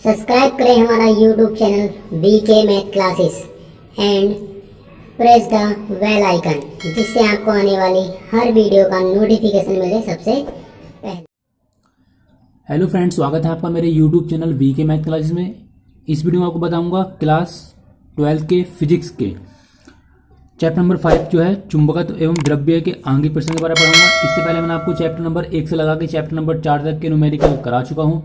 Subscribe करें हमारा YouTube channel VK math classes and press the bell icon, जिससे आपको आने वाली हर वीडियो का नोटिफिकेशन मिले सबसे पहले। हेलो फ्रेंड्स, स्वागत है आपका मेरे YouTube channel VK math classes में। इस वीडियो में आपको बताऊंगा क्लास 12 के फिजिक्स के चैप्टर नंबर 5 जो है चुंबकत्व एवं द्रव्य के आंगिक प्रश्न के बारे में पढ़ाऊंगा। इससे पहले मैंने आपको चैप्टर नंबर 1 से लगा के चैप्टर नंबर 4 तक के न्यूमेरिकल करा चुका हूं।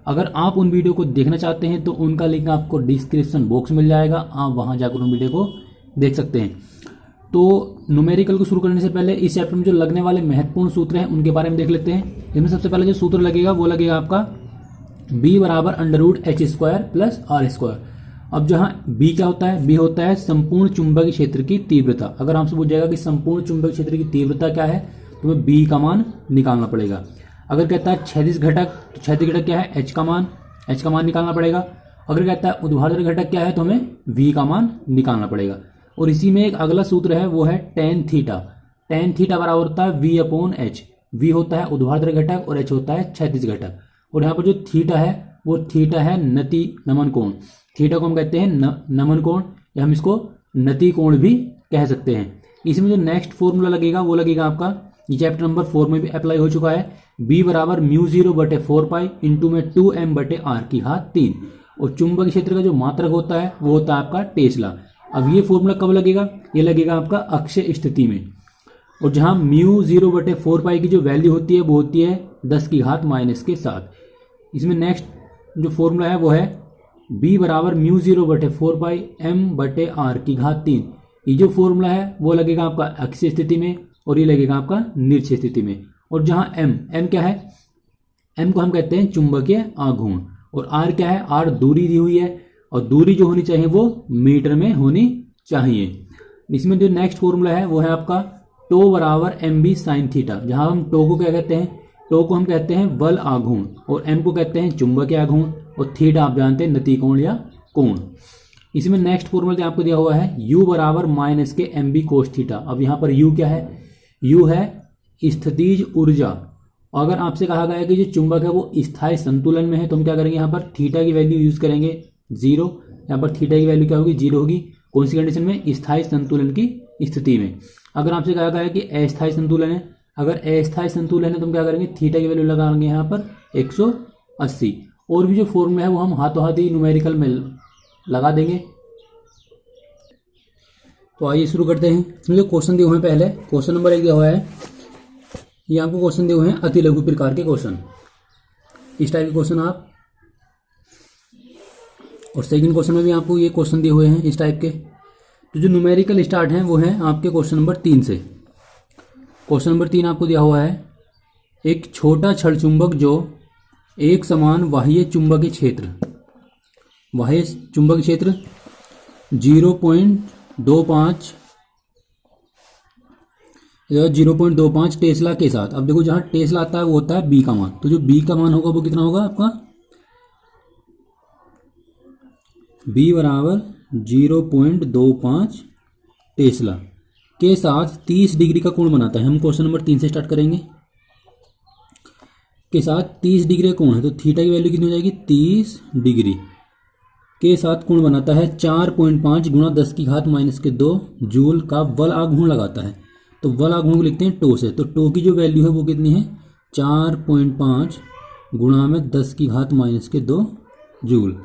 अगर आप उन वीडियो को देखना चाहते हैं तो उनका लिंक आपको डिस्क्रिप्शन बॉक्स में मिल जाएगा, आप वहां जाकर उन वीडियो को देख सकते हैं। तो न्यूमेरिकल को शुरू करने से पहले इस चैप्टर में जो लगने वाले महत्वपूर्ण सूत्र हैं उनके बारे में देख लेते हैं। इसमें सबसे पहले जो सूत्र लगेगा वो लगेगा आपका b बराबर √h² प्लस r²। अब जहां b क्या होता है, b होता है संपूर्ण चुंबकीय क्षेत्र की तीव्रता। अगर आपसे पूछ जाएगा कि संपूर्ण चुंबकीय क्षेत्र की तीव्रता क्या है तो हमें b का मान निकालना पड़ेगा। अगर कहता है क्षैतिज घटक, तो क्षैतिज घटक क्या है, h का मान निकालना पड़ेगा। अगर कहता है ऊर्ध्वाधर घटक क्या है तो हमें v का मान निकालना पड़ेगा। और इसी में एक अगला सूत्र है वो है tan थीटा। tan थीटा बराबर होता है v/h। v होता है ऊर्ध्वाधर घटक और h होता है क्षैतिज घटक। और यहाँ पर जो थीटा है वो थीटा है नति नमन कोण। थीटा को हम कहते हैं नमन कोण, या हम इसको नति कोण भी कह सकते हैं। इसमें जो नेक्स्ट फॉर्मूला लगेगा वो लगेगा आपका, ये चैप्टर नंबर 4 में भी अप्लाई हो चुका है, b बराबर μ0/4π इंटू में 2m/r3। और चुंबकीय क्षेत्र का जो मात्रक होता है वो होता है आपका टेस्ला। अब ये फॉर्मूला कब लगेगा, ये लगेगा आपका अक्षीय स्थिति में। और जहां μ0/4π की जो वैल्यू होती है वो होती है 10⁻⁻⁻⁷। इसमें नेक्स्ट जो फॉर्मूला है वो है b बराबर μ0/4π m/r3। ये जो फॉर्मूला है वो लगेगा आपका अक्षीय स्थिति में और ये लगेगा आपका निरक्षीय स्थिति में। और जहां m क्या है, m को हम कहते हैं चुंबकीय आघूर्ण। और r क्या है, r दूरी दी हुई है और दूरी जो होनी चाहिए वो मीटर में होनी चाहिए। इसमें जो नेक्स्ट फॉर्मूला है वो है आपका τ बराबर mb sin थीटा। जहां हम टो को क्या कहते हैं, टो को हम कहते हैं बल आघूर्ण और m को कहते हैं चुंबकीय आघूर्ण और थीटा आप जानते हैं नति कोण या कोण। इसमें नेक्स्ट फॉर्मूला आपको दिया हुआ है u बराबर -mb cos थीटा। अब यहाँ पर u क्या है, u है स्थितिज ऊर्जा। अगर आपसे कहा गया है कि जो चुंबक है वो स्थायी संतुलन में है तो हम क्या करेंगे, यहाँ पर थीटा की वैल्यू यूज करेंगे 0। यहाँ पर थीटा की वैल्यू क्या होगी, 0 होगी। कौन सी कंडीशन में, स्थायी संतुलन की स्थिति में। अगर आपसे कहा गया है कि अस्थायी संतुलन है, अगर अस्थायी संतुलन है तो हम क्या करेंगे, थीटा की वैल्यू लगाएंगे यहाँ पर 180। और भी जो फॉर्मूला है वो हम हाथों हाथ ही न्यूमेरिकल में लगा देंगे। तो आइए शुरू करते हैं। इसमें जो क्वेश्चन दिए हुए हैं, पहले क्वेश्चन नंबर 1 दिया हुआ है, ये आपको क्वेश्चन दिए हुए हैं अति लघु प्रकार के क्वेश्चन, इस टाइप के क्वेश्चन आप। और सेकंड क्वेश्चन में भी आपको ये क्वेश्चन दिए हुए हैं इस टाइप के। तो जो न्यूमेरिकल स्टार्ट हैं वो है आपके क्वेश्चन नंबर 3 से। क्वेश्चन नंबर 3 आपको दिया हुआ है, एक छोटा छड़ चुंबक जो एक समान बाह्य चुंबकीय क्षेत्र 0.25 टेस्ला के साथ। अब देखो जहां टेस्ला आता है वो होता है b का मान, तो जो b का मान होगा वो कितना होगा आपका, b बराबर 0.25 टेस्ला के साथ 30 डिग्री का कोण बनाता है। हम क्वेश्चन नंबर 3 से स्टार्ट करेंगे। के साथ 30 डिग्री का कोण है तो थीटा की वैल्यू कितनी हो जाएगी, 30 डिग्री के साथ कोण बनाता है 4.5 गुणा 10⁻⁻2 जूल का बल आघूर्ण लगाता है। तो बल आघूर्ण को लिखते हैं टो से। तो टो की जो वैल्यू है वो कितनी है, 4.5 गुणा में 10⁻⁻2 जूल।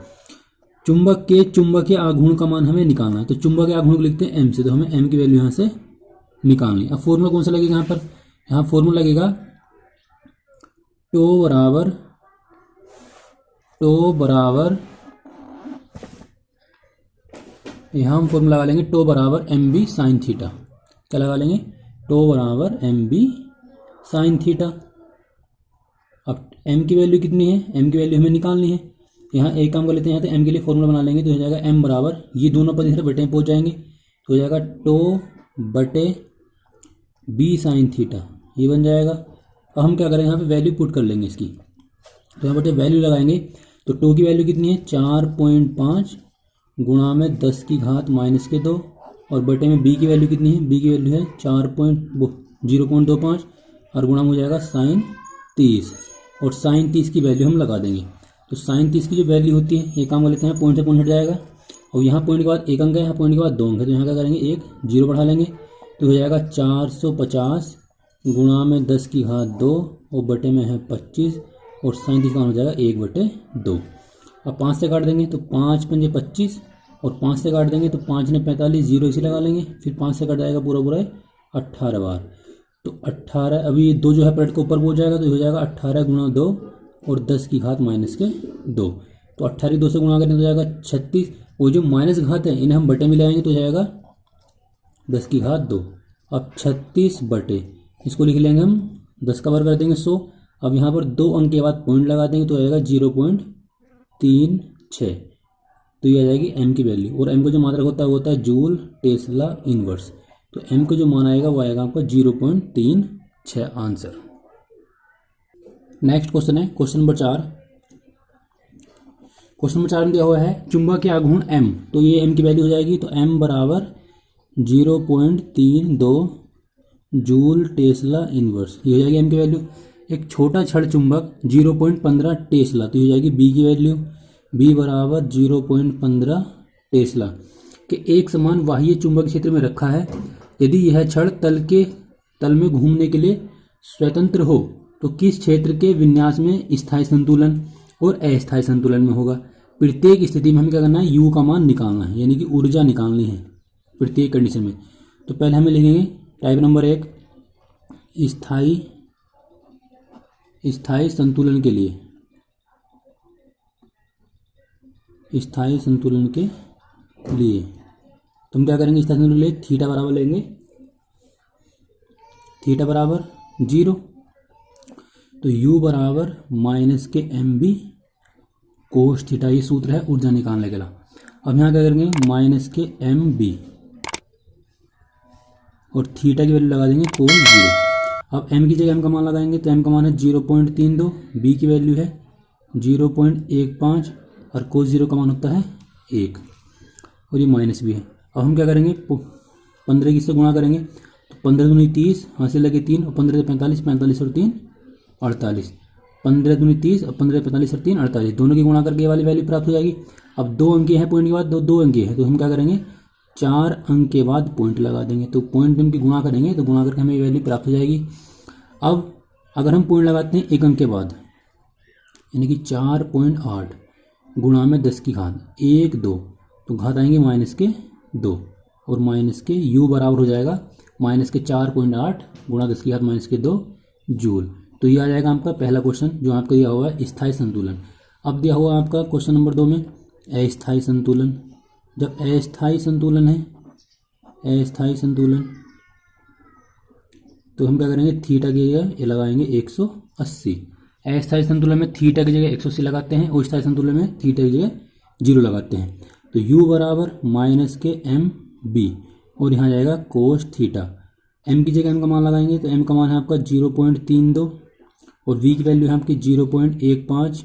चुंबक के चुंबकीय आघूर्ण का मान हमें निकालना है, तो चुंबकीय आघूर्ण को लिखते हैं m से। तो हमें m की वैल्यू यहाँ से निकालनी। अब फॉर्मूला कौन सा लगेगा यहाँ पर, यहाँ फॉर्मूला लगेगा टो बराबर यहाँ हम फॉर्मूला लगा लेंगे टो बराबर mb sin थीटा। क्या लगा लेंगे, टो बराबर mb sin थीटा। अब m की वैल्यू कितनी है, m की वैल्यू हमें निकालनी है। यहाँ एक काम कर लेते हैं, यहाँ तो m के लिए फॉर्मूला बना लेंगे तो हो जाएगा m बराबर, ये दोनों पद इधर बटे में पहुँच जाएंगे तो हो जाएगा टो बटे b sin थीटा, ये बन जाएगा। अब हम क्या करेंगे, यहाँ पे वैल्यू पुट कर लेंगे इसकी। तो यहाँ बटे वैल्यू लगाएंगे तो टो की वैल्यू कितनी है, 4.5 गुणा में 10⁻⁻2 और बटे में b की वैल्यू कितनी है, b की वैल्यू है 0.25 और गुणा हो जाएगा sin 30 और sin 30 की वैल्यू हम लगा देंगे। तो साइन 30 की जो वैल्यू होती है, ये काम कर लेते हैं, पॉइंट से पॉइंट हट जाएगा और यहाँ पॉइंट के बाद एक अंक है, यहाँ पॉइंट के बाद 2 अंक है, तो यहाँ क्या करेंगे, एक जीरो बढ़ा लेंगे तो हो जाएगा 450 गुणा में 10 की घात 2 और बटे में है 25 और साइन 30 का मान हो जाएगा 1/2। अब 5 से काट देंगे तो 5 पंजे 25 और 5 से काट देंगे तो 5 ने 45, जीरो इसी लगा लेंगे, फिर 5 से कट जाएगा पूरा पूरा 18 बार, तो 18 अभी 2 जो है पलट के ऊपर पहुँच जाएगा तो हो जाएगा 18 गुणा 2 और 10 की घात -2, तो 18 2 से गुणा करें तो हो जाएगा 36। वो जो माइनस घात है इन्हें हम बटे में ले आएंगे तो हो जाएगा 10 की घात 2। अब 36 बटे, इसको लिख लेंगे हम 10 का वर्ग कर देंगे 100। अब यहाँ पर 2 अंक के बाद पॉइंट लगा देंगे तो हो जाएगा 0.36, तो ये आ जाएगी m की वैल्यू। और m का जो मात्रक होता है वो होता है जूल टेस्ला इनवर्स, तो m का जो मान आएगा वो आएगा आपका 0.36 आंसर। नेक्स्ट क्वेश्चन है क्वेश्चन नंबर 4। क्वेश्चन नंबर 4 में दिया हुआ है चुंबकीय आघूर्ण m, तो ये m की वैल्यू हो जाएगी, तो m बराबर 0.32 जूल टेस्ला इनवर्स, ये हो जाएगी m की वैल्यू। एक छोटा छड़ चुंबक 0.15 टेस्ला, तो ये हो जाएगी b की वैल्यू, b बराबर 0.15 टेस्ला के एक समान बाह्य चुंबक क्षेत्र में रखा है। यदि यह छड़ तल में घूमने के लिए स्वतंत्र हो तो किस क्षेत्र के विन्यास में स्थायी संतुलन और अस्थायी संतुलन में होगा। प्रत्येक स्थिति में हमें क्या करना है, u का मान निकालना है, यानी कि ऊर्जा निकालनी है प्रत्येक कंडीशन में। तो पहले हमें लिखेंगे टाइप नंबर 1 स्थायी संतुलन के लिए, स्थायी संतुलन के लिए तो हम क्या करेंगे, स्थायी संतुलन के लिए थीटा बराबर लेंगे, थीटा बराबर 0, तो u बराबर -mb कोस थीटा, ये सूत्र है ऊर्जा निकालने के लिए। अब यहाँ क्या करेंगे -mb और थीटा की वैल्यू लगा देंगे कोस 0। अब m की जगह m का मान लगाएंगे तो m का मान है 0.32, b की वैल्यू है 0.15 और कोस 0 का मान होता है 1 और ये माइनस भी है। अब हम क्या करेंगे 15 की से गुणा करेंगे तो 15 दूनी 30, हाँ से लगे 3 और 15 से 45, 45 और 3 48, 15 दूनी 30 और 15 45 और 3 48, दोनों की गुणा करके ये वाली वैल्यू प्राप्त हो जाएगी। अब 2 अंक हैं पॉइंट के बाद, दो अंक है तो हम क्या करेंगे 4 अंक के बाद पॉइंट लगा देंगे, तो पॉइंट उनकी गुणा करेंगे तो गुणा करके हमें ये वैल्यू प्राप्त हो जाएगी। अब अगर हम पॉइंट लगाते हैं 1 अंक के बाद, यानी कि 4.8 गुणा में 10 की घात 1 2, तो घात आएंगे -2 और u बराबर हो जाएगा -4.8 गुणा 10 की घात -2 जूल। तो ये आ जाएगा आपका पहला क्वेश्चन जो आपको दिया हुआ है स्थायी संतुलन। अब दिया हुआ है आपका क्वेश्चन नंबर 2 में अस्थायी संतुलन। जब अस्थायी संतुलन है, अस्थायी संतुलन, तो हम क्या करेंगे थीटा की जगह ये लगाएंगे 180। अस्थायी संतुलन में थीटा की जगह 180 लगाते हैं और स्थायी संतुलन में थीटा की जगह 0 लगाते हैं। तो u बराबर -mb और यहाँ जाएगा कोस थीटा। m की जगह m का मान लगाएंगे तो m का मान है आपका 0.32 और v की वैल्यू है आपकी 0.15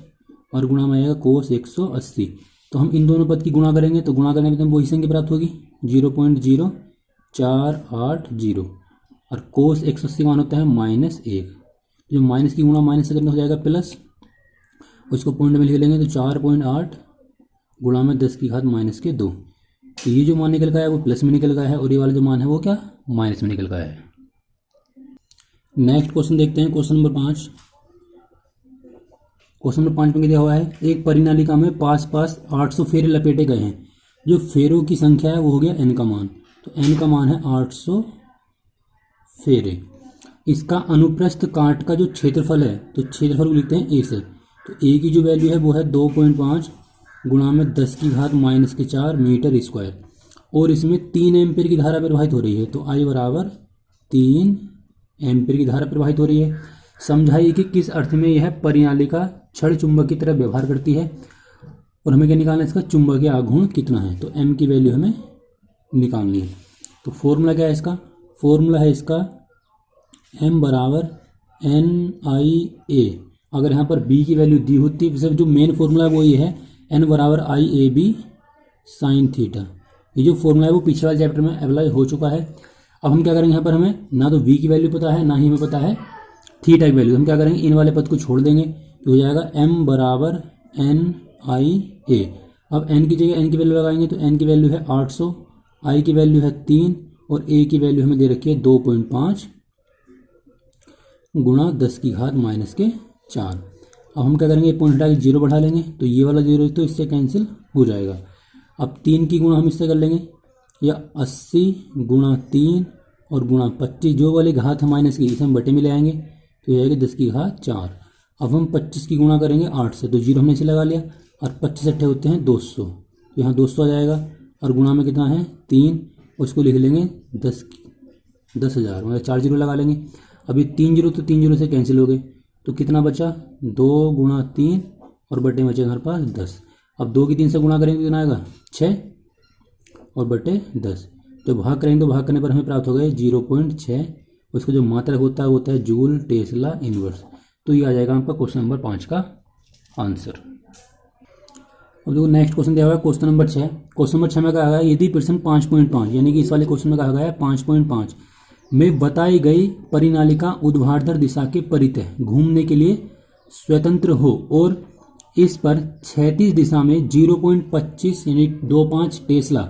और गुणा में आएगा कोस 180। तो हम इन दोनों पद की गुणा करेंगे तो गुणा करने में वही संख्या प्राप्त होगी 0.0480 और कोस 180 का मान होता है -1। जो माइनस की गुणा माइनस से करने हो जाएगा प्लस, उसको पॉइंट में लिख लेंगे तो 4.8 गुणा में 10 की घात -2। तो ये जो मान निकल गया है वो प्लस में निकल गया है और ये वाला जो मान है वो क्या माइनस में निकल गया है। नेक्स्ट क्वेश्चन देखते हैं क्वेश्चन नंबर 5। क्वेश्चन नंबर 5 में दिया हुआ है एक परिनालिका में पास 800 फेरे लपेटे गए हैं, जो फेरों की संख्या है वो हो गया n का मान, तो n का मान है 800 फेरे। इसका अनुप्रस्थ काट का जो क्षेत्रफल है तो क्षेत्रफल को लिखते हैं a से, तो a की जो वैल्यू है वो है 2.5 गुणा में 10 की घात -4 मीटर स्क्वायर और इसमें 3 एम्पीयर की धारा प्रवाहित हो रही है, तो I बराबर 3 एम्पीयर की धारा प्रवाहित हो रही है। समझाइए कि किस अर्थ में यह परिनालिका छड़ चुंबक की तरह व्यवहार करती है और हमें क्या निकालना है इसका चुंबकीय आघूर्ण कितना है, तो m की वैल्यू हमें निकालनी है। तो फॉर्मूला क्या है इसका, फॉर्मूला है इसका m बराबर NIA। अगर यहाँ पर b की वैल्यू दी होती है, जो मेन फॉर्मूला है वो ये है n बराबर IAB साइन थीटा। ये जो फॉर्मूला है वो पिछले वाले चैप्टर में अप्लाई हो चुका है। अब हम क्या करेंगे, यहाँ पर हमें ना तो v की वैल्यू पता है ना ही हमें पता है थीटा की वैल्यू। हम क्या करेंगे इन वाले पद को छोड़ देंगे तो हो जाएगा m बराबर NIA। अब n की जगह n की वैल्यू लगाएंगे तो n की वैल्यू है 800, i की वैल्यू है 3 और a की वैल्यू हमें दे रखी है 2.5 गुणा 10 की घात माइनस के 4। अब हम क्या करेंगे, पॉइंट हटा के 0 बढ़ा लेंगे तो ये वाला 0 तो इससे कैंसिल हो जाएगा। अब 3 की गुणा हम इससे कर लेंगे, या 80 गुणा 3 और गुणा 25, जो वाली घात है माइनस की इसे हम बटे में ले आएंगे तो ये आएगी 10 की घात 4। अब हम 25 की गुणा करेंगे 8 से, तो 0 हमने इसे लगा लिया और 25 अट्ठे होते हैं 200, तो यहाँ 200 आ जाएगा और गुणा में कितना है 3, उसको लिख लेंगे 10,000, मतलब 4 जीरो लगा लेंगे। अभी 3 जीरो तो 3 जीरो से कैंसिल हो गए तो कितना बचा 2 गुणा 3 और बटे में बचे हमारे पास 10। अब 2 की 3 से गुणा करेंगे कितना आएगा 6 और बटे 10, तो भाग करेंगे तो भाग करने पर हमें प्राप्त हो गए 0.6। उसका जो मात्रक होता है वो होता है जूल टेस्ला इनवर्स। तो ये आ जाएगा आपका क्वेश्चन नंबर 5 का आंसर। अब देखो नेक्स्ट क्वेश्चन दिया हुआ है क्वेश्चन नंबर 6। क्वेश्चन नंबर 6 में कहा गया है यदि प्रश्न 5.5 यानी कि इस वाले क्वेश्चन में कहा गया है 5.5 में बताई गई परिनालिका ऊर्ध्वाधर दिशा के परितः घूमने के लिए स्वतंत्र हो और इस पर क्षैतिज दिशा में 0.25 यानी 25 टेस्ला।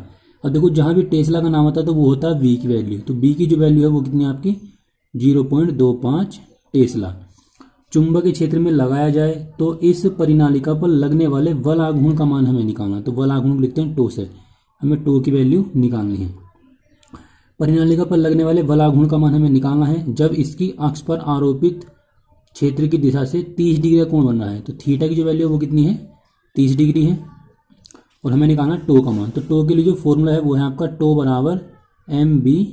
अब देखो जहाँ भी टेस्ला का नाम आता है तो वो होता है v की वैल्यू, तो v की जो वैल्यू है वो कितनी है आपकी 0.25 टेस्ला चुंबकीय क्षेत्र में लगाया जाए तो इस परिनालिका पर लगने वाले बल आघूर्ण का मान हमें निकालना है। तो बल आघूर्ण लिखते हैं टो से, हमें टो की वैल्यू निकालनी है। परिनालिका पर लगने वाले बल आघूर्ण का मान हमें निकालना है जब इसकी अक्ष पर आरोपित क्षेत्र की दिशा से 30 डिग्री का कोण बन रहा है। तो थीटा की जो वैल्यू है वो कितनी है 30 डिग्री है और हमें निकालना टो का मान। तो टो के लिए जो फॉर्मूला है वो है आपका टो बराबर mb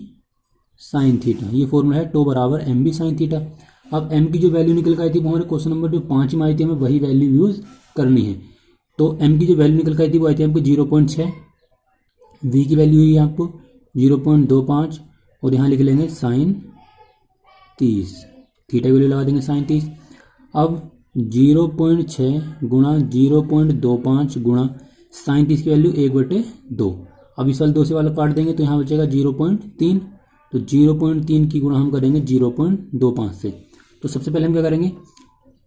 साइन थीटा। ये फॉर्मूला है टो बराबर mb साइन थीटा। अब m की जो वैल्यू निकल कर आई थी वो हमारे क्वेश्चन नंबर जो 5 में आई थी हमें वही वैल्यू यूज करनी है। तो m की जो वैल्यू निकल कर आई थी वो आई थी आपको 0.6, v की वैल्यू हुई आपको 0.25 और यहाँ लिख लेंगे साइन 30, थीटा की वैल्यू लगा देंगे साइन 30। अब 0.6 गुणा 0.25 गुणा साइन 30 की वैल्यू 1/2। अब इस वाले 2 से वाला काट देंगे तो यहाँ बचेगा 0.3, तो 0.3 की गुणा हम करेंगे 0.25 से। तो सबसे पहले हम क्या करेंगे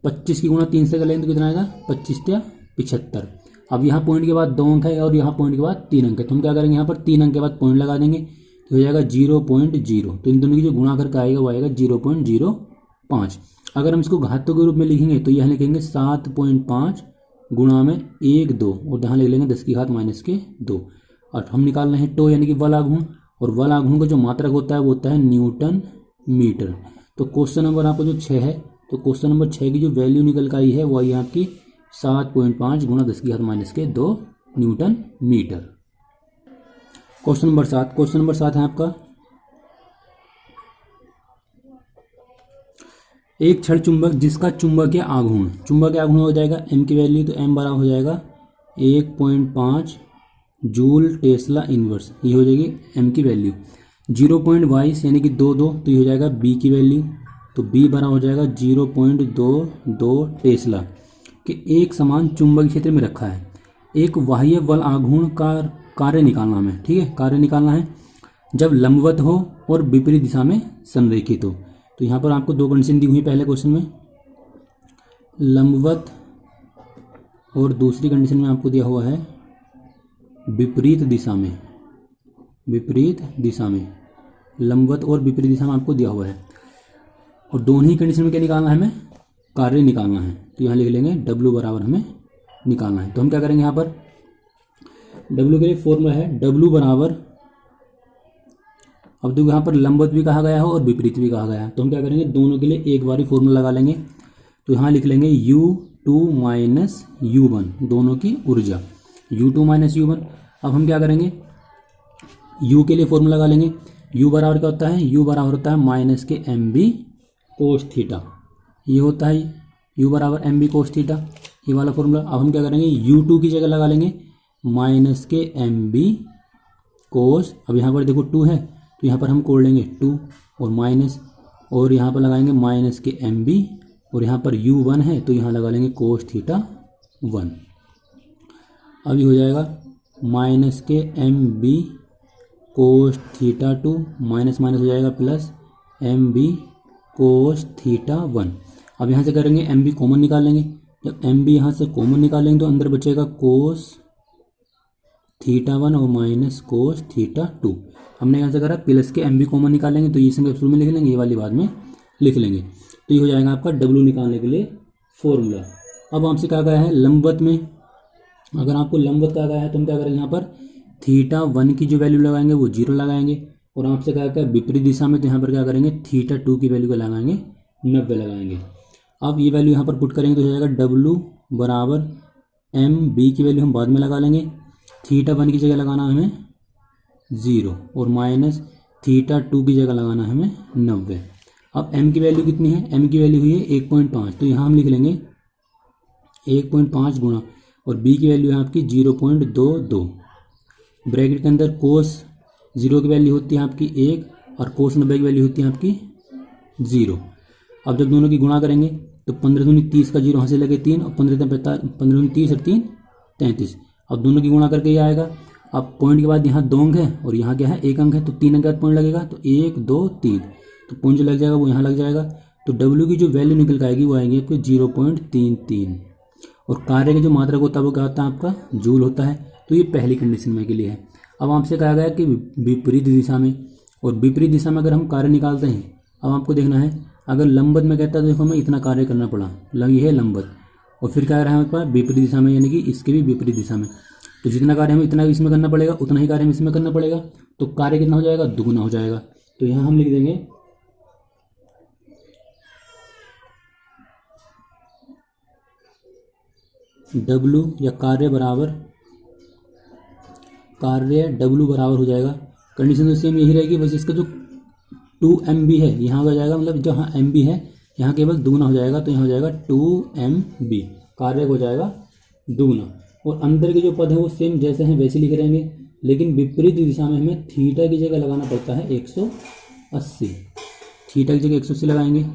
25 की गुणा 3 से कर लेंगे तो कितना आएगा 25 या 75। अब यहाँ पॉइंट के बाद 2 अंक है और यहाँ पॉइंट के बाद 3 अंक है, तो हम क्या करेंगे यहाँ पर 3 अंक के बाद पॉइंट लगा देंगे तो हो जाएगा 0.0। तो इन दोनों की जो गुणा करके आएगा वो आएगा 0.05। अगर हम इसको घातों के रूप में लिखेंगे तो यहाँ लिखेंगे 7.5 गुणा में 1 2 और यहाँ लिख लेंगे 10 की घात माइनस के 2। और हम निकाल रहे हैं टो यानी कि बल आघूर्ण, और बल आघूर्ण का जो मात्रक होता है वो होता है न्यूटन मीटर। तो क्वेश्चन नंबर आपको जो 6 है तो क्वेश्चन नंबर 6 की जो वैल्यू निकल कर आई है वो आई आपकी 7.5 गुणा 10 की घात माइनस के 2 newton metre. Question number 7, question number 7 है आपका एक क्षण चुंबक जिसका चुंबकीय आघूर्ण हो जाएगा m की वैल्यू, तो m बराबर हो जाएगा 1.5 जूल टेस्ला इनवर्स, ये हो जाएगी m की वैल्यू। 0.22 यानी कि 2 तो ये हो जाएगा b की वैल्यू, तो b बराबर हो जाएगा 0.22 टेस्ला के एक समान चुंबकीय क्षेत्र में रखा है। एक बाह्य बल आघूर्ण का कार्य निकालना हमें, ठीक है, कार्य निकालना है जब लंबवत हो और विपरीत दिशा में संरेखित हो। तो यहाँ पर आपको 2 कंडीशन दी हुई है पहले क्वेश्चन में, लंबवत और दूसरी कंडीशन में आपको दिया हुआ है विपरीत दिशा में, विपरीत दिशा में, लंबवत और विपरीत दिशा में आपको दिया हुआ है। और दोनों ही कंडीशन में क्या निकालना है हमें कार्य निकालना है, तो यहाँ लिख लेंगे W बराबर हमें निकालना है। तो हम क्या करेंगे यहाँ पर W के लिए फॉर्मूला है W बराबर, अब देखो यहाँ पर लंबवत भी कहा गया है और विपरीत भी कहा गया है, तो हम क्या करेंगे दोनों के लिए एक बार ही फॉर्मूला लगा लेंगे। तो यहाँ लिख लेंगे U2 माइनस U1, दोनों की ऊर्जा U2 माइनस U1। अब हम क्या करेंगे U के लिए फॉर्मूला लगा लेंगे, U बराबर क्या होता है, U बराबर होता है माइनस के MB कोस थीटा, ये होता है U बराबर MB कोस थीटा, ये वाला फॉर्मूला। अब हम क्या करेंगे U2 की जगह लगा लेंगे माइनस के MB कोस, अब यहाँ पर देखो 2 है तो यहाँ पर हम कोड लेंगे 2 और माइनस, और यहाँ पर लगाएंगे माइनस के MB, और यहाँ पर U1 है तो यहाँ लगा लेंगे कोस थीटा 1। अब ये हो जाएगा माइनस के MB cos theta 2 minus minus हो जाएगा प्लस MB कोस थीटा 1। अब यहाँ से करेंगे MB कॉमन निकाल लेंगे, जब एम बी यहाँ से कॉमन निकालेंगे तो अंदर बचेगा कोस थीटा 1 और माइनस कोस थीटा 2। हमने यहाँ से करा प्लस के एम बी कॉमन निकालेंगे तो ये संख्या शुरू में लिख लेंगे, ये वाली बाद में लिख लेंगे। तो ये हो जाएगा आपका डब्ल्यू निकालने के लिए फॉर्मूला। अब हमसे कहा गया है लंबवत में, अगर आपको लंबवत कहा गया है तो हम क्या करेंगे, यहाँ पर थीटा 1 की जो वैल्यू लगाएंगे वो 0 लगाएंगे, और आपसे कहा गया विपरीत दिशा में तो यहाँ पर क्या करेंगे थीटा 2 की वैल्यू को लगाएंगे 90 लगाएंगे। अब ये वैल्यू यहाँ पर पुट करेंगे तो हो जाएगा डब्ल्यू बराबर एम बी की वैल्यू हम बाद में लगा लेंगे, थीटा 1 की जगह लगाना है हमें 0 और माइनस थीटा 2 की जगह लगाना है हमें 90। अब m की वैल्यू कितनी है, m की वैल्यू हुई है 1.5, तो यहाँ हम लिख लेंगे 1.5 गुणा और b की वैल्यू है आपकी 0.22। ब्रैकेट के अंदर कोस 0 की वैल्यू होती है आपकी 1 और कोस 90 की वैल्यू होती है आपकी 0। अब जब दोनों की गुणा करेंगे तो 15 दूनी 30 का 0 यहाँ से लगे 3 और 15 दूनी 30 और 3 33। अब दोनों की गुणा करके ये आएगा। अब पॉइंट के बाद यहाँ 2 अंक है और यहाँ क्या है 1 अंक है, तो 3 अंक के बाद पॉइंट लगेगा, तो 1 2 3, तो पॉइंट जो लग जाएगा वो यहाँ लग जाएगा। तो W की जो वैल्यू निकल के आएगी वो आएगी आपको 0.33, और कार्य की जो मात्रक होता है वो क्या होता है आपका जूल होता है। तो ये पहली कंडीशन में के लिए है। अब आपसे कहा गया कि विपरीत दिशा में, और विपरीत दिशा में अगर हम कार्य निकालते हैं, अब आपको देखना है अगर लंबवत में कहता है तो देखो हमें इतना कार्य करना पड़ा, ये है लंबवत, और फिर क्या कर रहा है हमारे पास विपरीत दिशा में, यानी कि इसके भी विपरीत दिशा में, तो जितना कार्य हमें इतना इसमें करना पड़ेगा उतना ही कार्य हमें इसमें करना पड़ेगा, तो कार्य कितना हो जाएगा दुगुना हो जाएगा। तो यहाँ हम लिख देंगे W या कार्य W बराबर हो जाएगा। कंडीशन तो सेम यही रहेगी, बस इसका जो 2MB है यहाँ हो जाएगा, मतलब जहाँ MB है यहाँ केवल दुगुना हो जाएगा, तो यहाँ हो जाएगा 2MB, कार्य हो जाएगा दुगुना। और अंदर के जो पद है वो सेम जैसे हैं वैसे लिख रहेंगे, लेकिन विपरीत दिशा में हमें थीटा की जगह लगाना पड़ता है 180, थीटा की जगह 180 लगाएंगे।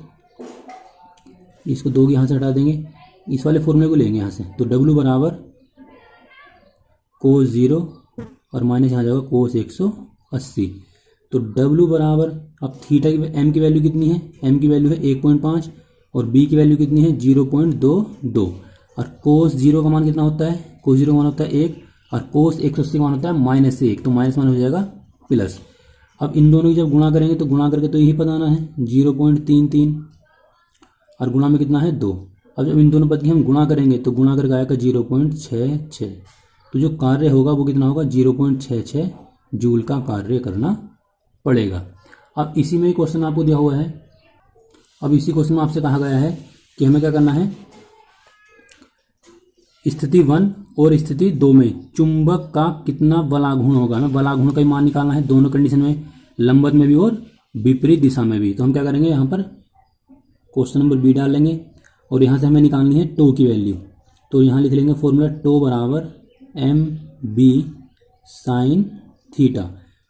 इसको 2 यहाँ से हटा देंगे, इस वाले फॉर्मूले को लेंगे यहाँ से, तो W बराबर कोस 0 और माइनस यहाँ जाएगा कोस 180। तो W बराबर, अब थीटा की m की वैल्यू कितनी है, m की वैल्यू है 1.5 और b की वैल्यू कितनी है 0.22, और कोस 0 का मान कितना होता है, कोस 0 का मान होता है 1 और कोस 180 का मान होता है -1, तो माइनस मान हो जाएगा प्लस। अब इन दोनों की जब गुणा करेंगे तो गुणा करके तो यही पता आना है 0.33 और गुणा में कितना है 2। अब जब इन दोनों पद की हम गुणा करेंगे तो गुणा करके आएगा 0.66, तो जो कार्य होगा वो कितना होगा 0.66 जूल का कार्य करना पड़ेगा। अब इसी में क्वेश्चन आपको दिया हुआ है। अब इसी क्वेश्चन में आपसे कहा गया है कि हमें क्या करना है, स्थिति 1 और स्थिति 2 में चुंबक का कितना बलाघूर्ण होगा, हमें बलाघूर्ण का ही मान निकालना है दोनों कंडीशन में, लंबवत में भी और विपरीत दिशा में भी। तो हम क्या करेंगे, यहाँ पर क्वेश्चन नंबर बी डाल लेंगे और यहाँ से हमें निकालनी है टो की वैल्यू। तो यहाँ लिख लेंगे फॉर्मूला टो बराबर MB साइन थीटा।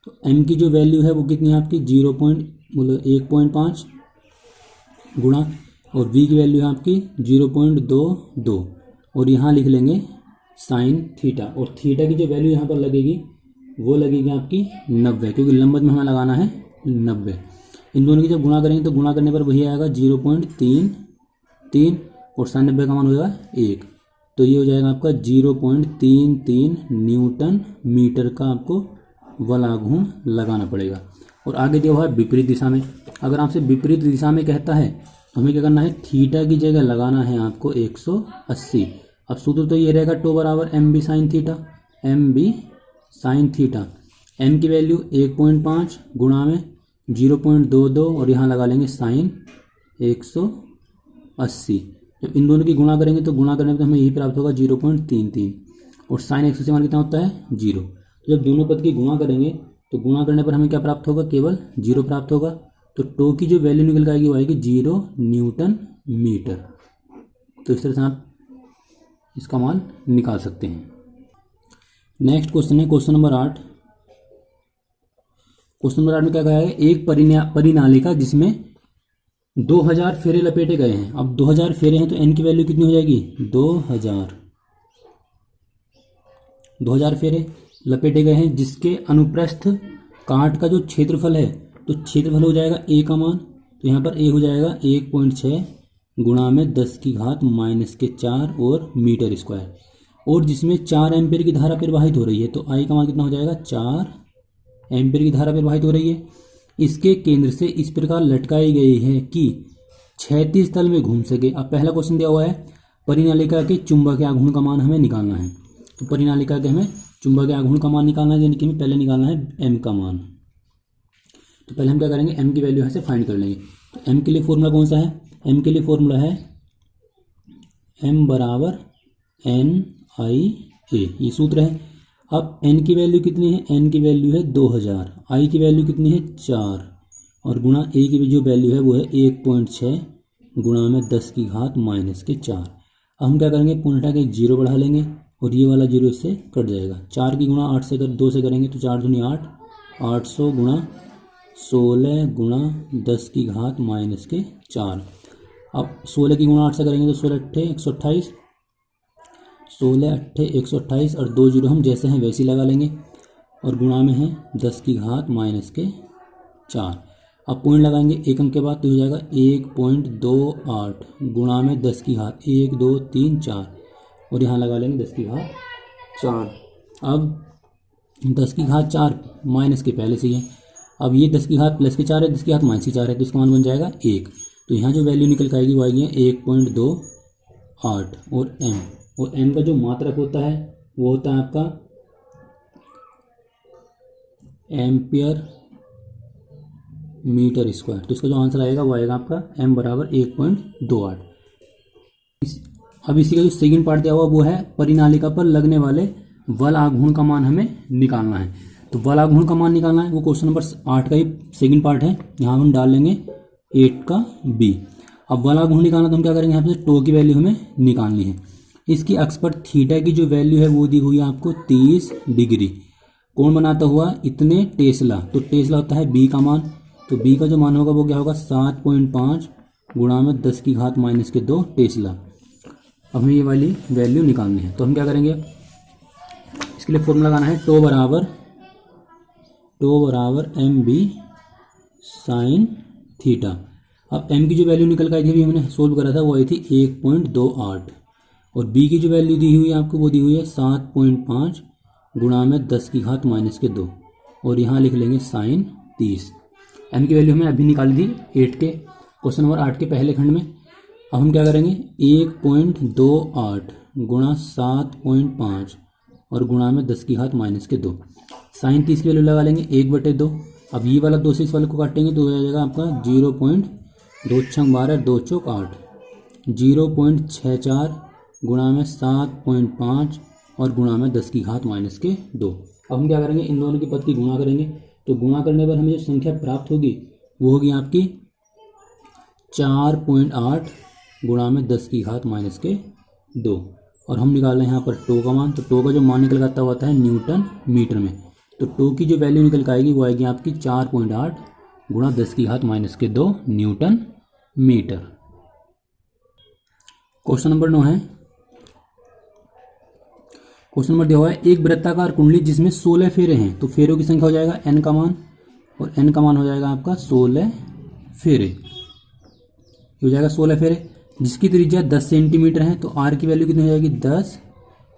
तो m की जो वैल्यू है वो कितनी है आपकी 1.5 गुणा, और v की वैल्यू है आपकी 0.22, और यहाँ लिख लेंगे साइन थीटा, और थीटा की जो वैल्यू यहाँ पर लगेगी वो लगेगी आपकी 90, क्योंकि लंबवत में हमें लगाना है 90। इन दोनों की जब गुणा करेंगे तो गुणा करने पर वही आएगा 0.33 और साइन 90 का मान हो जाएगा 1, तो ये हो जाएगा आपका 0.33 न्यूटन मीटर का आपको बलाघूर्ण लगाना पड़ेगा। और आगे दिया हुआ है विपरीत दिशा में। अगर आपसे विपरीत दिशा में कहता है तो हमें क्या करना है, थीटा की जगह लगाना है आपको 180। अब सूत्र तो ये रहेगा टो बराबर MB sine theta, MB sine theta. m की वैल्यू 1.5 गुणा में 0.22 और यहाँ लगा लेंगे साइन 180। जब इन दोनों की गुणा करेंगे तो गुणा करने पर हमें यही प्राप्त होगा 0.33, और साइन 180 मान कितना होता है 0। तो जब दोनों पद की गुणा करेंगे तो गुणा करने पर हमें क्या प्राप्त होगा, केवल 0 प्राप्त होगा। तो टो की जो वैल्यू निकल आएगी वो आएगी 0 न्यूटन मीटर। तो इस तरह से आप इसका मान निकाल सकते हैं। नेक्स्ट क्वेश्चन है क्वेश्चन नंबर 8। क्वेश्चन नंबर 8 में क्या कहा है, एक परिनालिका जिसमें 2000 फेरे लपेटे गए हैं। अब 2000 फेरे हैं तो n की वैल्यू कितनी हो जाएगी 2000 फेरे लपेटे गए हैं, जिसके अनुप्रस्थ काट का जो क्षेत्रफल है, तो क्षेत्रफल हो जाएगा a का मान, तो यहाँ पर a हो जाएगा 1.6 गुणा में 10 की घात माइनस के 4 और मीटर स्क्वायर, और जिसमें 4 एम्पीयर की धारा प्रवाहित हो रही है, तो आई का मान कितना हो जाएगा, 4 एम्पीयर की धारा प्रवाहित हो रही है। इसके केंद्र से इस प्रकार लटकाई गई है कि क्षैतिज तल में घूम सके। अब पहला क्वेश्चन दिया हुआ है परिनालिका के चुंबकीय आघूर्ण का मान हमें निकालना है। तो परिनालिका के हमें चुंबकीय आघूर्ण का मान निकालना है, यानी कि हमें पहले निकालना है एम का मान। तो पहले हम क्या करेंगे, एम की वैल्यू यहाँ से फाइंड कर लेंगे। तो एम के लिए फॉर्मूला कौन सा है, एम के लिए फॉर्मूला है एम बराबर एन आई ए, ये सूत्र है। अब एन की वैल्यू कितनी है, एन की वैल्यू है 2000, आई की वैल्यू कितनी है 4, और गुणा ए की जो वैल्यू है वो है 1.6 गुणा में 10 की घात माइनस के 4। अब हम क्या करेंगे, पूर्णतः के 0 बढ़ा लेंगे और ये वाला 0 इससे कट जाएगा। 4 की गुणा 8 से 2 से करेंगे तो 4 दूनी 8, 800 गुणा 16 गुणा 10 की घात माइनस के 4। अब 16 की गुणा 8 से करेंगे तो 16 अट्ठे 128, 16 अट्ठे 128 और 2 जीरो हम जैसे हैं वैसे ही लगा लेंगे, और गुणा में है 10 की घात माइनस के 4। अब पॉइंट लगाएंगे एक अंक के बाद तो हो जाएगा 1.28 गुणा में 10 की घात 1 2 3 4, और यहाँ लगा लेंगे 10 की घात 4। अब 10 की घात 4 माइनस के पहले से ही है, अब ये 10 की घात प्लस के 4 है, 10 की घात माइनस की 4 है, तो इसका मान बन जाएगा 1। तो यहाँ जो वैल्यू निकल के आएगी वो आएगी 1.28, और एम का जो मात्रक होता है वो होता है आपका एम्पियर मीटर स्क्वायर। तो इसका जो आंसर आएगा वो आएगा आपका एम बराबर 1.28। अब इसी का जो सेकंड पार्ट दिया हुआ वो है परिनालिका पर लगने वाले बल आघूर्ण का मान हमें निकालना है। तो बल आघूर्ण का मान निकालना है, वो क्वेश्चन नंबर 8 का ही सेकंड पार्ट है, यहाँ हम डाल लेंगे 8 का बी। अब बल आघूर्ण निकालना तो हम क्या करेंगे, यहाँ पे टो की वैल्यू हमें निकालनी है। इसकी अक्ष पर थीटा की जो वैल्यू है वो दी हुई है आपको 30 डिग्री, कोण बनाता हुआ इतने टेस्ला, तो टेस्ला होता है बी का मान, तो बी का जो मान होगा वो क्या होगा 7.5 गुणा में 10 की घात माइनस के 2 टेस्ला। अब हमें ये वाली वैल्यू निकालनी है, तो हम क्या करेंगे, इसके लिए फॉर्मूला लगाना है टो बराबर एम बी साइन थीटा। अब एम की जो वैल्यू निकल कर आई थी अभी हमने सोल्व करा था वो आई थी 1.28, और बी की जो वैल्यू दी हुई है आपको वो दी हुई है 7.5 गुणा में 10 की घात माइनस के 2, और यहाँ लिख लेंगे साइन 30। एम की वैल्यू हमने अभी निकाली थी 8 के क्वेश्चन नंबर 8 के पहले खंड में। अब हम क्या करेंगे 1.28 गुणा 7.5 और गुणा में 10 की घात माइनस के 2, साइन 30 की वैल्यू लगा लेंगे 1/2। अब ये वाला 2 से इस वाले को काटेंगे तो हो जाएगा आपका 0.2 6 12 2 चौक 8, 0.64 गुणा में 7.5 और गुणा में 10 की घात माइनस के 2। अब हम क्या करेंगे, इन दोनों की पद की गुणा करेंगे, तो गुणा करने पर हमें जो संख्या प्राप्त होगी वो होगी आपकी 4.8 गुणा में 10 की घात माइनस के 2, और हम निकाल रहे हैं यहाँ पर टो का मान। तो टो का जो मान निकल आता होता है न्यूटन मीटर में, तो टो की जो वैल्यू निकल के आएगी वो आएगी आपकी 4.8 गुणा 10 की घात माइनस के 2 न्यूटन मीटर। क्वेश्चन नंबर 9 है, क्वेश्चन नंबर दिया हुआ है एक वृत्ताकार कुंडली जिसमें 16 फेरे हैं, तो फेरों की संख्या हो जाएगा n का मान, और n का मान हो जाएगा आपका 16 फेरे, हो जाएगा 16 फेरे, जिसकी त्रिज्या 10 सेंटीमीटर है, तो r की वैल्यू कितनी हो जाएगी 10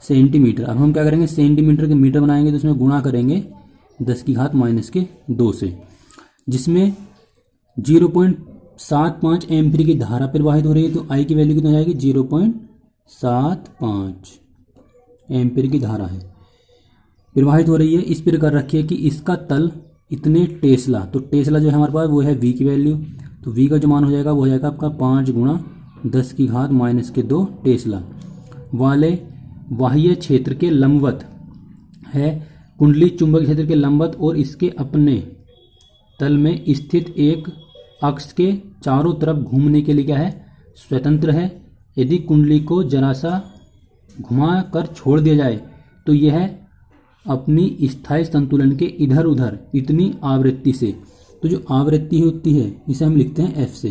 सेंटीमीटर। अब हम क्या करेंगे सेंटीमीटर के मीटर बनाएंगे, तो उसमें गुणा करेंगे 10 की घात माइनस के 2 से, जिसमें 0.75 एम्पीयर की धारा प्रवाहित हो रही है, तो I की वैल्यू कितनी हो जाएगी 0.75 एम्पीयर की धारा है प्रवाहित हो रही है। इस प्रकार रखिए कि इसका तल इतने टेस्ला, तो टेस्ला जो है हमारे पास वो है V की वैल्यू, तो V का जो मान हो जाएगा वो हो जाएगा आपका 5 गुणा 10 की घात माइनस के 2 टेस्ला वाले बाह्य क्षेत्र के लंबवत है। कुंडली चुंबक क्षेत्र के लंबवत और इसके अपने तल में स्थित एक अक्ष के चारों तरफ घूमने के लिए क्या है, स्वतंत्र है। यदि कुंडली को जरा सा घुमा कर छोड़ दिया जाए तो यह अपनी स्थायी संतुलन के इधर उधर इतनी आवृत्ति से, तो जो आवृत्ति होती है इसे हम लिखते हैं F से,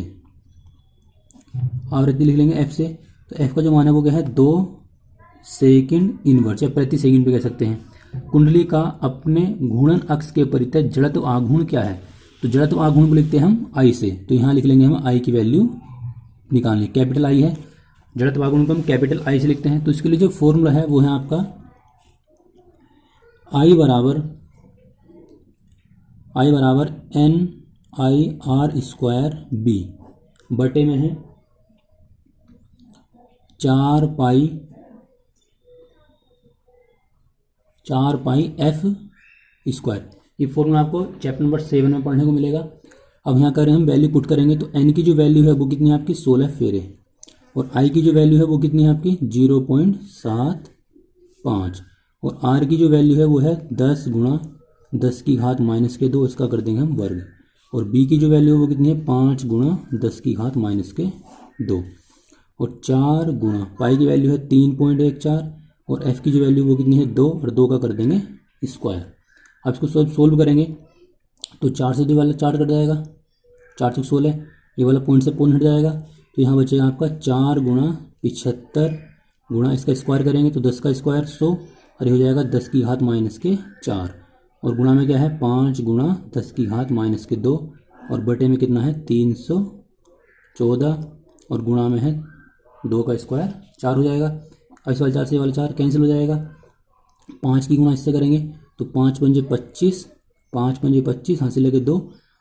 आवृत्ति लिख लेंगे F से। तो F का जो मान है वो क्या है 2 सेकंड इनवर्स या प्रति सेकंड पे कह सकते हैं। कुंडली का अपने घूर्णन अक्ष के परितः जड़त्व आघूर्ण क्या है, तो जड़त्व आघूर्ण को लिखते हैं हम I से, तो यहाँ लिख लेंगे हम I की वैल्यू निकालनी है। कैपिटल आई है, जड़त्व आघूर्ण को हम कैपिटल आई से लिखते हैं। तो इसके लिए जो फॉर्मूला है वो है आपका आई बराबर N I R square B बटे में है 4 पाई एफ स्क्वायर। ये फॉर्मूला आपको चैप्टर नंबर 7 में पढ़ने को मिलेगा। अब यहाँ करें हम वैल्यू पुट करेंगे तो एन की जो वैल्यू है वो कितनी है आपकी 16 फेरे, और आई की जो वैल्यू है वो कितनी है आपकी 0.75, और आर की जो वैल्यू है वो है 10 गुणा 10 की घात माइनस के 2, इसका कर देंगे हम वर्ग, और बी की जो वैल्यू है वो कितनी है 5 गुणा 10 की घात माइनस के 2, और 4 गुणा पाई की वैल्यू है 3.14, और एफ की जो वैल्यू वो कितनी है 2, और 2 का कर देंगे स्क्वायर। अब इसको सोल्व करेंगे तो 4 से 2 वाला 4 कट जाएगा, 4 से 16, ये वाला पॉइंट से पॉइंट हट जाएगा, तो यहाँ बचेगा आपका 4 गुणा 75 गुणा इसका स्क्वायर करेंगे तो 10 का स्क्वायर 100, और ये हो जाएगा 10 की घात माइनस के 4, और गुणा में क्या है 5 गुणा 10 की घात माइनस के 2, और बटे में कितना है 314, और गुणा में है 2 का स्क्वायर 4 हो जाएगा। अब इस वाले 4 से ये वाला 4 कैंसिल हो जाएगा, 5 की गुणा इससे करेंगे तो 5 पंजे 25, 5 पंजे 25, हाथ से लेके 2,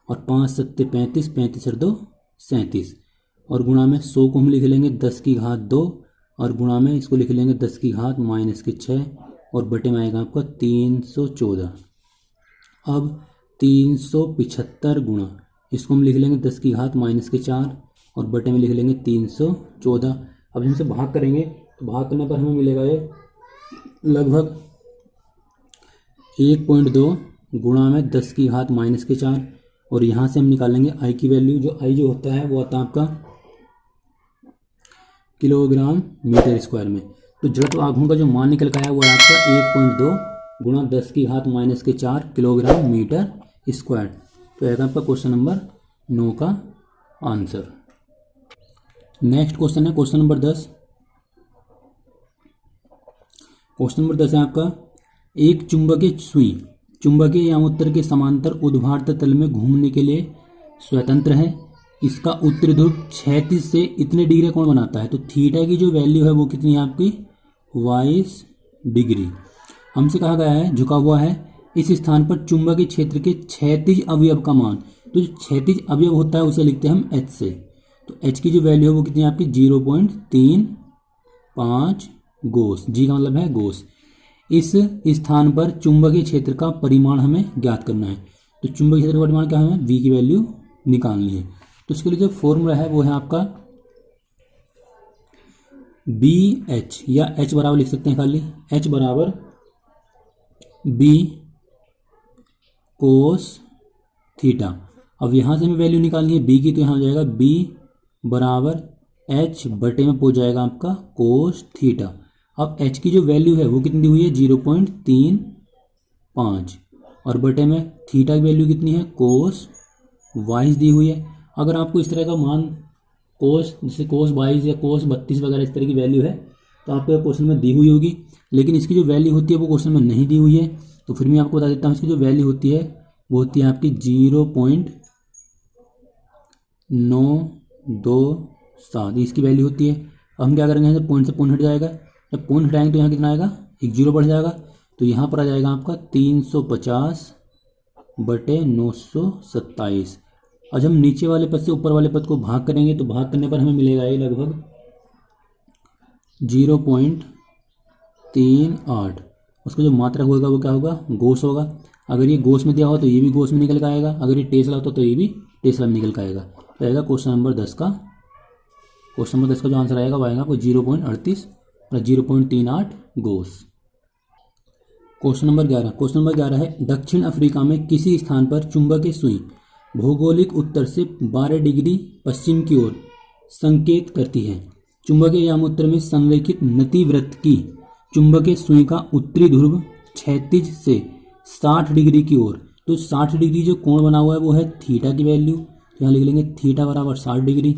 और 5 सत्ते 35, 35 और 2 37, और गुणा में 100 को हम लिख लेंगे 10 की घात 2, और गुणा में इसको लिख लेंगे 10 की घात माइनस के 6, और बटे में आएगा आपका 314। अब 375 गुणा इसको हम लिख लेंगे 10 की घात माइनस के 4, और बटे में लिख लेंगे 314। अब इनसे भाग करेंगे तो भाग करने पर हमें मिलेगा ये लगभग 1.2 गुणा में 10 की घात माइनस के 4, और यहाँ से हम निकालेंगे आई की वैल्यू, जो आई जो होता है वो आता है आपका किलोग्राम मीटर स्क्वायर में। तो जड़त्व आघूर्ण का जो मान निकल का आया वो है आपका 1.2 गुणा 10 की घात माइनस के 4 किलोग्राम मीटर स्क्वायर। तो आएगा आपका क्वेश्चन नंबर 9 का आंसर। नेक्स्ट क्वेश्चन है क्वेश्चन नंबर 10। क्वेश्चन नंबर 10 है आपका, एक चुंबकीय सुई चुंबकीय यामोत्तर के समांतर ऊर्ध्वाधर तल में घूमने के लिए स्वतंत्र है। इसका उत्तरी ध्रुव क्षैतिज से इतने डिग्री कोण बनाता है। तो थीटा की जो वैल्यू है वो कितनी है आपकी 22 डिग्री। हमसे कहा गया है झुका हुआ है इस स्थान पर चुंबकीय क्षेत्र के क्षैतिज अवयव का मान। तो जो क्षैतिज अवयव होता है उसे लिखते हैं हम एच से। तो एच की जो वैल्यू है वो कितनी है आपकी 0.35 गोस। जी का मतलब है गोस। इस स्थान पर चुंबकीय क्षेत्र का परिमाण हमें ज्ञात करना है। तो चुंबकीय क्षेत्र का परिमाण क्या है, वी की वैल्यू निकालनी है। तो इसके लिए जो फॉर्मूला है वो है आपका बी एच, या एच बराबर लिख सकते हैं खाली एच बराबर बी कोस थीटा। अब यहां से हमें वैल्यू निकालनी है बी की, तो यहां हो जाएगा बी बराबर एच बटे में पहुंच जाएगा आपका कोस थीटा। अब एच की जो वैल्यू है वो कितनी दी हुई है 0.35, और बटे में थीटा की वैल्यू कितनी है कोस 22 दी हुई है। अगर आपको इस तरह का मान कोस जैसे कोस 22 या कोस 32 वगैरह इस तरह की वैल्यू है तो आपको क्वेश्चन में दी हुई होगी, लेकिन इसकी जो वैल्यू होती है वो क्वेश्चन में नहीं दी हुई है। तो फिर मैं आपको बता देता हूँ इसकी जो वैल्यू होती है वो होती है आपकी 0.927 इसकी वैल्यू होती है। अब हम क्या करेंगे, पॉइंट से पॉइंट हट जाएगा, जब पॉइंट हटाएंगे तो यहाँ कितना आएगा, एक जीरो बढ़ जाएगा, तो यहाँ पर आ जाएगा आपका 350/927। और जब हम नीचे वाले पद से ऊपर वाले पद को भाग करेंगे तो भाग करने पर हमें मिलेगा ये लगभग 0.38। उसका जो मात्रक होगा वो क्या होगा, गोस होगा। अगर ये गोस में दिया हो तो ये भी गोस में निकल कर आएगा, अगर ये टेस्ला होता तो ये भी टेस्ला में निकल कर आएगा। तो आएगा क्वेश्चन नंबर 10 का जो आंसर आएगा वो आएगा आपको 0.38 और 0.38 गोस। क्वेश्चन नंबर 11 है, दक्षिण अफ्रीका में किसी स्थान पर चुंबकीय सुई भौगोलिक उत्तर से 12 डिग्री पश्चिम की ओर संकेत करती है। चुंबकीय यामोत्तर में संरेखित नतिवृत्त की चुंबकीय सुई का उत्तरी ध्रुव क्षैतिज से 60 डिग्री की ओर। तो 60 डिग्री जो कोण बना हुआ है वो है थीटा की वैल्यू, तो यहाँ लिख लेंगे थीटा बराबर 60 डिग्री।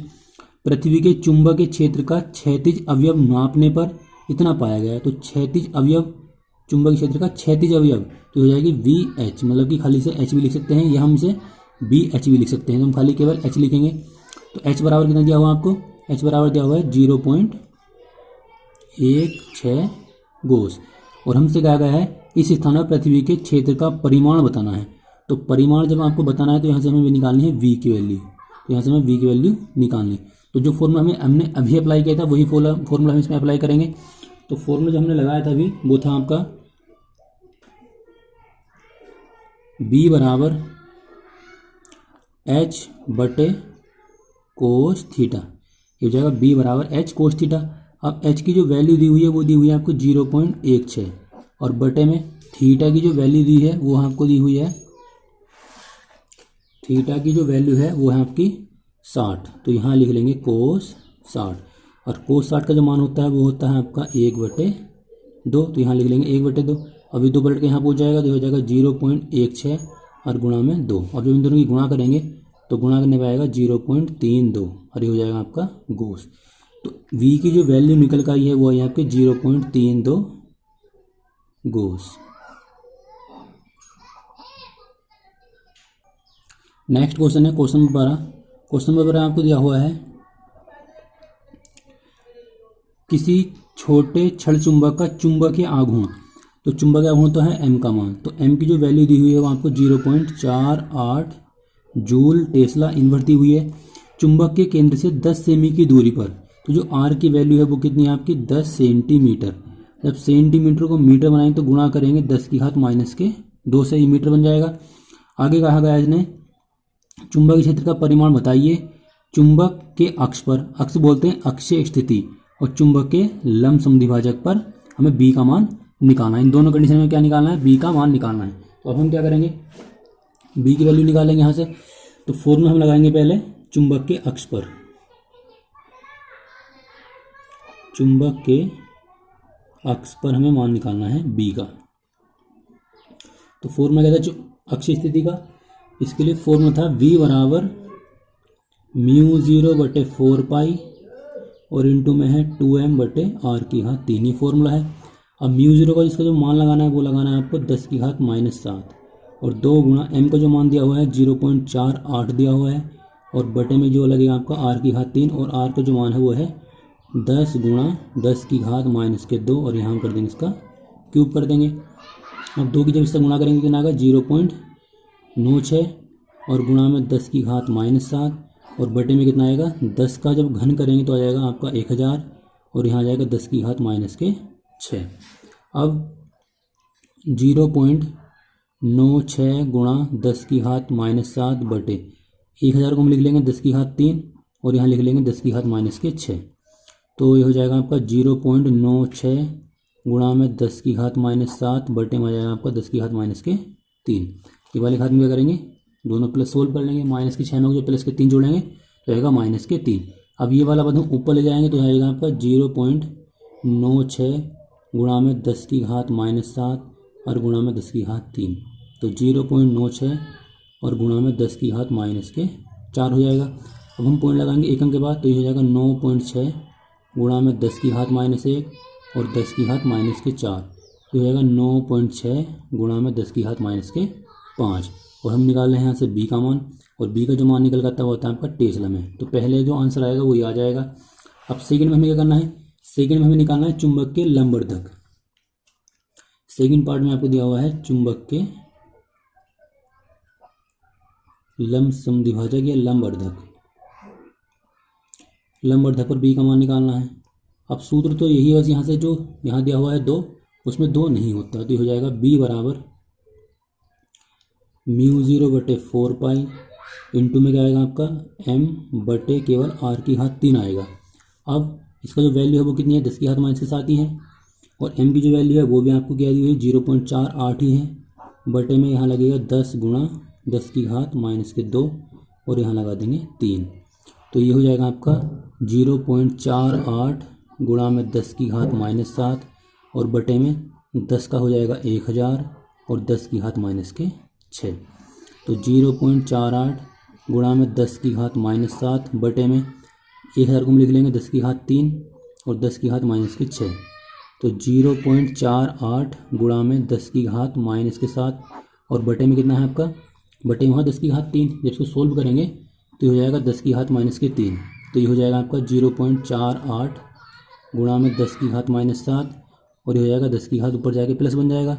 पृथ्वी के चुंबकीय क्षेत्र का क्षैतिज अवयव नापने पर इतना पाया गया है। तो क्षैतिज अवयव, चुंबकीय क्षेत्र का क्षैतिज अवयव तो हो जाएगी वी एच, मतलब कि खाली से एच भी लिख सकते हैं या हम इसे बी एच भी लिख सकते हैं। तो हम खाली केवल एच लिखेंगे। तो एच बराबर कितना दिया हुआ आपको h बराबर दिया हुआ है 0.16 गोस, और हमसे कहा गया है इस स्थान पर पृथ्वी के क्षेत्र का परिमाण बताना है। तो परिमाण जब आपको बताना है तो यहाँ से हमें निकालनी है v की वैल्यू, तो यहाँ से हमें v की वैल्यू निकालनी। तो जो फॉर्मूला हमने अभी अप्लाई किया था वही फॉर्मूला हम इसमें अप्लाई करेंगे। तो फॉर्मूला जो हमने लगाया था अभी वो था आपका b बराबर h बटे कोस थीटा, ये हो जाएगा b बराबर h कोस थीटा। अब h की जो वैल्यू दी हुई है वो दी हुई है आपको 0.16, और बटे में थीटा की जो वैल्यू दी है वो आपको दी हुई है, थीटा की जो वैल्यू है वो है आपकी 60। तो यहाँ लिख लेंगे कोस 60, और कोस 60 का जो मान होता है वो होता है आपका 1/2। तो यहाँ लिख लेंगे 1/2। अभी 2 पलट के यहाँ पहुँच जाएगा तो हो जाएगा 0.16 और गुणा में 2। अब जब इन दोनों की गुणा करेंगे तो गुणा करने पर आएगा 0.32, और ये हो जाएगा आपका गोस। तो v की जो वैल्यू निकल कर आई है वो है आपके 0.32 गोस। नेक्स्ट क्वेश्चन है क्वेश्चन नंबर 12। क्वेश्चन नंबर 12 आपको दिया हुआ है किसी छोटे क्षण चुंबक का चुंबकीय आघूर्ण, तो चुंबकीय आघूर्ण तो है m का मान, तो m की जो वैल्यू दी हुई है वो आपको 0.48 जूल टेस्ला इनवर्स दी हुई है। चुंबक के केंद्र से 10 सेमी की दूरी पर, तो जो r की वैल्यू है वो कितनी है आपकी 10 सेंटीमीटर। जब सेंटीमीटर को मीटर बनाएंगे तो गुणा करेंगे 10⁻⁻2 से, ही मीटर बन जाएगा। आगे कहा गया इसने चुंबकीय क्षेत्र का परिमाण बताइए चुंबक के अक्ष पर, अक्ष बोलते हैं अक्षीय स्थिति, और चुंबक के लंब समद्विभाजक पर हमें b का मान निकालना है। इन दोनों कंडीशन में क्या निकालना है, b का मान निकालना है। तो अब हम क्या करेंगे, b की वैल्यू निकालेंगे यहाँ से। तो फॉर्मूला हम लगाएंगे पहले चुंबक के अक्ष पर, चुंबक के अक्ष पर हमें मान निकालना है b का। तो फॉर्मूला क्या था अक्षीय स्थिति का, इसके लिए फॉर्मूला था v बराबर μ0/4 और इंटू में है 2m/r⁻3, ही फॉर्मूला है। अब μ0 का इसका जो मान लगाना है वो लगाना है आपको 10⁻⁻7, और 2 गुणा m का जो मान दिया हुआ है 0.48 दिया हुआ है, और बटे में जो लगेगा आपका r⁻3, और r का जो मान है वो है 10 गुणा 10⁻⁻2, और यहाँ कर देंगे इसका क्यूब कर देंगे। अब 2 की जब इससे गुणा करेंगे कितना आएगा 0.96, और गुणा में 10⁻⁻7, और बटे में कितना आएगा 10 का जब घन करेंगे तो आ जाएगा आपका 1000, और यहाँ आ जाएगा 10⁻⁻6। अब 0.96 गुणा 10⁻⁻7 बटे 1000 को हम लिख लेंगे 10⁻3, और यहाँ लिख लेंगे 10⁻⁻6। तो ये हो जाएगा आपका 0.96 गुणा में 10⁻⁻7 बटे में आ जाएगा आपका 10⁻⁻3। ये वाले खाते में क्या करेंगे, दोनों प्लस सोल्व कर लेंगे, -6 में जो प्लस के 3 जोड़ेंगे तो आएगा -3। अब ये वाला पद हम ऊपर ले जाएंगे तो आएगा आपका 0.96 गुणा में 10⁻⁻7 और गुणा में 10⁻3, तो 0.96 और गुणा में 10⁻⁻4 हो जाएगा। अब हम पॉइंट लगाएंगे एक अंक के बाद, तो ये हो जाएगा 9.6 गुणा में 10⁻⁻1 और 10⁻⁻4, तो हो जाएगा 9.6 गुणा में 10⁻⁻5। और हम निकाल रहे हैं यहाँ से b का मान, और b का जो मान निकल करता है वो होता है आपका टेस्ला में। तो पहले जो आंसर आएगा वही आ जाएगा। अब सेकंड में हमें क्या करना है, सेकंड में हमें निकालना है चुंबक के लंबवर्धक। सेकंड पार्ट में आपको दिया हुआ है चुंबक के लंब समद्विभाजक या लंबवर्धक, लंबवर्धक पर b का मान निकालना है। अब सूत्र तो यही है, बस यहाँ से जो यहाँ दिया हुआ है 2, उसमें 2 नहीं होता, तो ये हो जाएगा b बराबर μ0/4 इंटू में क्या आएगा आपका m बटे केवल r⁻3 आएगा। अब इसका जो वैल्यू है वो कितनी है, 10⁻⁻7 ही है, और m की जो वैल्यू है वो भी आपको क्या दी हुई है 0.48 ही है, बटे में यहाँ लगेगा 10 गुणा 10⁻⁻2 और यहाँ लगा देंगे 3। तो ये हो जाएगा आपका 0.48 गुणा में 10⁻⁻7 और बटे में 10 का हो जाएगा 1000 और 10⁻⁻6। तो 0.48 गुणा में 10⁻⁻7 बटे में 1000 को हम लिख लेंगे 10⁻3 और 10⁻⁻6। तो 0.48 गुणा में 10⁻⁻7 और बटे में कितना है आपका, बटे में 10⁻3। जब इसको सोल्व करेंगे तो हो जाएगा 10⁻3। तो ये हो जाएगा आपका 0.48 गुणा में 10 की घात -7 और ये हो जाएगा 10 की घात ऊपर जाके प्लस बन जाएगा।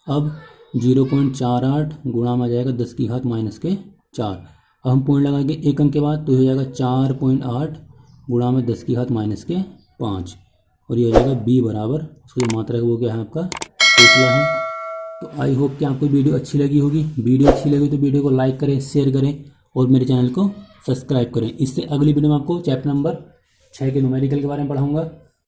अब 0.48 गुणा में आ जाएगा 10 की घात -4। अब हम पॉइंट लगाएंगे एक अंक के बाद, तो ये हो जाएगा 4.8 गुणा में 10 की घात -5 और ये हो जाएगा b बराबर उसकी जो मात्रा है वो क्या है आपका तोसला है। तो आई होप कि आपको वीडियो अच्छी लगी होगी। वीडियो अच्छी लगी तो वीडियो को लाइक करें, शेयर करें और मेरे चैनल को सब्सक्राइब करें। इससे अगली वीडियो में आपको चैप्टर नंबर 6 के न्यूमेरिकल के बारे में पढ़ाऊँगा।